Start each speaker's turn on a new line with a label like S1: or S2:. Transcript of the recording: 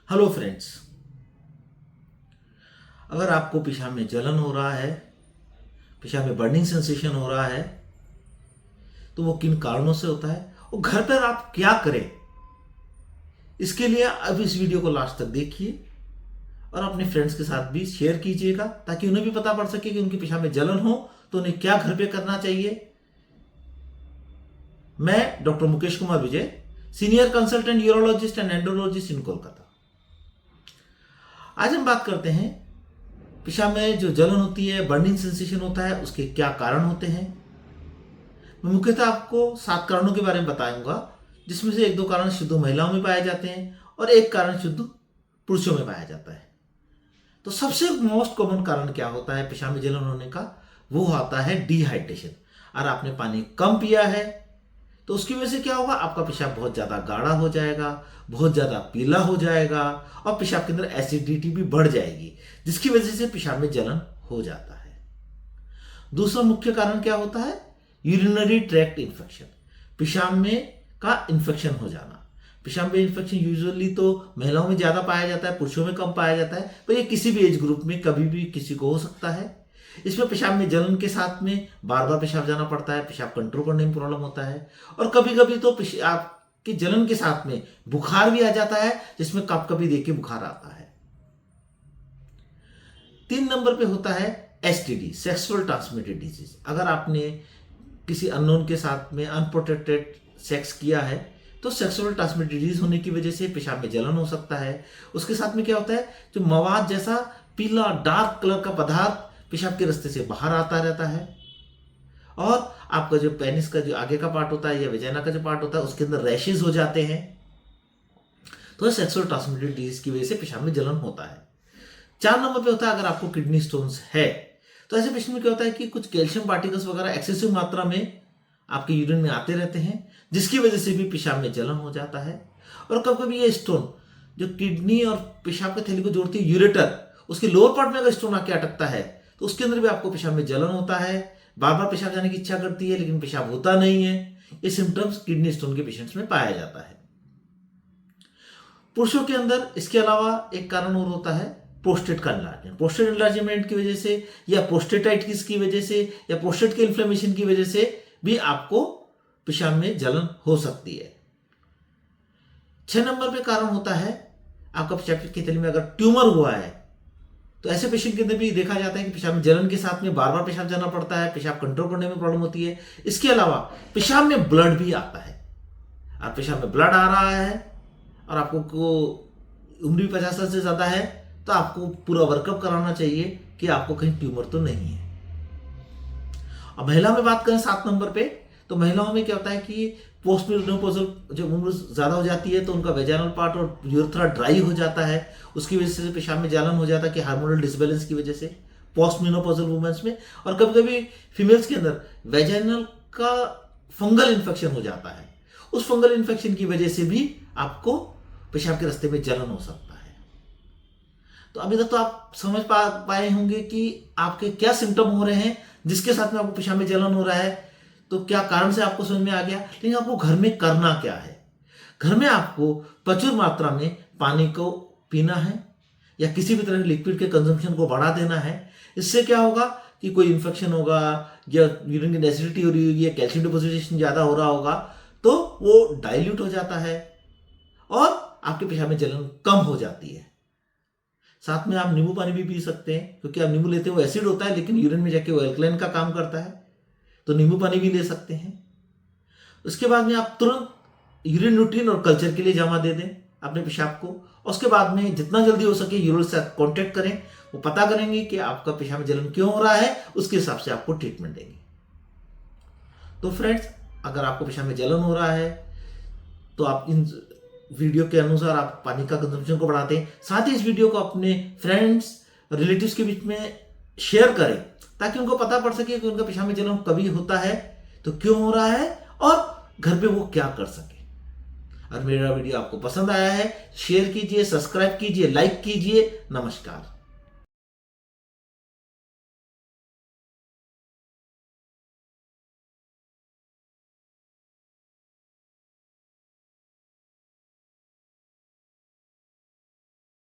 S1: Hello friends. अगर आपको पेशाब में जलन हो रहा है, पेशाब में बर्निंग सेंसेशन हो रहा है, तो वो किन कारणों से होता है और घर पर आप क्या करें, इसके लिए अब इस वीडियो को लास्ट तक देखिए और अपने फ्रेंड्स के साथ भी शेयर कीजिएगा ताकि उन्हें भी पता पड़ सके कि उनके पेशाब में जलन हो तो उन्हें क्या घर पे करना चाहिए। मैं doctor Mukesh Kumar Vijay, senior consultant urologist and endologist in Kolkata. आज हम बात करते हैं पेशाब में जो जलन होती है, बर्निंग सेंसेशन होता है, उसके क्या कारण होते हैं। मैं मुख्यतः आपको 7 कारणों के बारे में बताऊंगा, जिसमें से 1-2 कारण शुद्ध महिलाओं में पाए जाते हैं और 1 कारण शुद्ध पुरुषों में पाया जाता है। तो सबसे मोस्ट कॉमन कारण क्या होता है पेशाब में जलन होने का? वो आता है डिहाइड्रेशन। अगर आपने पानी कम पिया है तो उसकी वजह से क्या होगा, आपका पेशाब बहुत ज़्यादा गाढ़ा हो जाएगा, बहुत ज़्यादा पीला हो जाएगा और पेशाब के अंदर एसिडिटी भी बढ़ जाएगी, जिसकी वजह से पेशाब में जलन हो जाता है। दूसरा मुख्य कारण क्या होता है? यूरिनरी ट्रैक्ट इन्फेक्शन, पेशाब में का इन्फेक्शन हो जाना। पेशाब में इन्फेक्शन यूजुअली तो महिलाओं में ज़्यादा पाया जाता है, पुरुषों में कम पाया जाता है, पर ये किसी भी एज ग्रुप में कभी भी किसी को हो सकता है। इसमें पेशाब में जलन के साथ में बार बार पेशाब जाना पड़ता है, पेशाब कंट्रोल करने में प्रॉब्लम होता है और कभी कभी तो पेशाब की जलन के साथ में बुखार भी आ जाता है, जिसमें कप कभी देखिए बुखार आता है। 3 नंबर पे होता है एसटीडी, सेक्सुअल ट्रांसमिटेड डिजीज। अगर आपने किसी अननोन के साथ में अनप्रोटेक्टेड सेक्स किया है तो सेक्सुअल ट्रांसमिटेड डिजीज होने की वजह से पेशाब में जलन हो सकता है। उसके साथ में क्या होता है, जो मवाद जैसा पीला डार्क कलर का पदार्थ पेशाब के रास्ते से बाहर आता रहता है और आपका जो पेनिस का जो आगे का पार्ट होता है या वेजाइना का जो पार्ट होता है उसके अंदर रैशेज हो जाते हैं। तो सेक्सुअल ट्रांसमिटेड डिजीज की वजह से पेशाब में जलन होता है। 4 नंबर पे होता है अगर आपको किडनी स्टोन्स है तो ऐसे पेशेंट में क्या होता है कि कुछ कैल्शियम पार्टिकल्स वगैरह एक्सेसिव मात्रा में आपके यूरिन में आते रहते हैं, जिसकी वजह से भी पेशाब में जलन हो जाता है। और कभी कभी ये स्टोन जो किडनी और पेशाब के थैली को जोड़ती है, यूरेटर, उसके लोअर पार्ट में अगर स्टोन आके अटकता है तो उसके अंदर भी आपको पेशाब में जलन होता है। बार बार पेशाब जाने की इच्छा करती है लेकिन पेशाब होता नहीं है। ये सिम्टम्स किडनी स्टोन के पेशेंट्स में पाया जाता है। पुरुषों के अंदर इसके अलावा एक कारण और होता है प्रोस्टेट का एनलार्जमेंट। प्रोस्टेट एनलार्जमेंट की वजह से या प्रोस्टेटाइटिस की वजह से या प्रोस्टेट के इन्फ्लेमेशन की वजह से भी आपको पेशाब में जलन हो सकती है। 6 नंबर पे कारण होता है आपका पेशाब की थैली में अगर ट्यूमर हुआ है तो ऐसे पेशेंट के अंदर भी देखा जाता है कि पेशाब में जलन के साथ में बार बार पेशाब जाना पड़ता है, पेशाब कंट्रोल करने में प्रॉब्लम होती है। इसके अलावा पेशाब में ब्लड भी आता है। आप पेशाब में ब्लड आ रहा है और आपको उम्र भी 50 साल से ज़्यादा है तो आपको पूरा वर्कअप कराना चाहिए कि आपको कहीं ट्यूमर तो नहीं है। अब महिला में बात करें 7 नंबर पे, तो महिलाओं में क्या होता है कि पोस्ट मेनोपॉजल जब उम्र ज़्यादा हो जाती है तो उनका वेजाइनल पार्ट और यूरेथ्रा ड्राई हो जाता है, उसकी वजह से पेशाब में जलन हो जाता है कि हार्मोनल डिसबैलेंस की वजह से पोस्ट मेनोपॉजल वुमेन्स में। और कभी कभी फीमेल्स के अंदर वेजाइनल का फंगल इन्फेक्शन हो जाता है, उस फंगल इन्फेक्शन की वजह से भी आपको पेशाब के रास्ते में जलन हो सकता है। तो अभी तक तो आप समझ पाए होंगे कि आपके क्या सिम्टम हो रहे हैं जिसके साथ में आपको पेशाब में जलन हो रहा है। तो क्या कारण से आपको समझ में आ गया, लेकिन आपको घर में करना क्या है? घर में आपको प्रचुर मात्रा में पानी को पीना है या किसी भी तरह के लिक्विड के कंजम्पशन को बढ़ा देना है। इससे क्या होगा कि कोई इन्फेक्शन होगा या यूरिन की एसिडिटी हो रही होगी या कैल्शियम डिपोजिशन ज़्यादा हो रहा होगा तो वो डाइल्यूट हो जाता है और आपके पेशाब में जलन कम हो जाती है। साथ में आप नींबू पानी भी पी सकते हैं, क्योंकि आप नींबू लेते हो एसिड होता है लेकिन यूरिन में जाके वो एल्कलाइन का काम करता है, तो नींबू पानी भी ले सकते हैं। उसके बाद में आप तुरंत यूरिन न्यूट्रिन और कल्चर के लिए जमा दे दें अपने पेशाब को। और उसके बाद में जितना जल्दी हो सके यूरोलॉजिस्ट से कांटेक्ट करें, वो पता करेंगे कि आपका पेशाब में जलन क्यों हो रहा है, उसके हिसाब से आपको ट्रीटमेंट देंगे। तो फ्रेंड्स, अगर आपको पेशाब में जलन हो रहा है तो आप इन वीडियो के अनुसार आप पानी का कंजम्पशन को बढ़ाते हैं। साथ ही इस वीडियो को अपने फ्रेंड्स रिलेटिव्स के बीच में शेयर करें ताकि उनको पता पड़ सके कि उनका पेशाब में जलन कभी होता है तो क्यों हो रहा है और घर पे वो क्या कर सके। और मेरा वीडियो आपको पसंद आया है, शेयर कीजिए, सब्सक्राइब कीजिए, लाइक कीजिए। नमस्कार।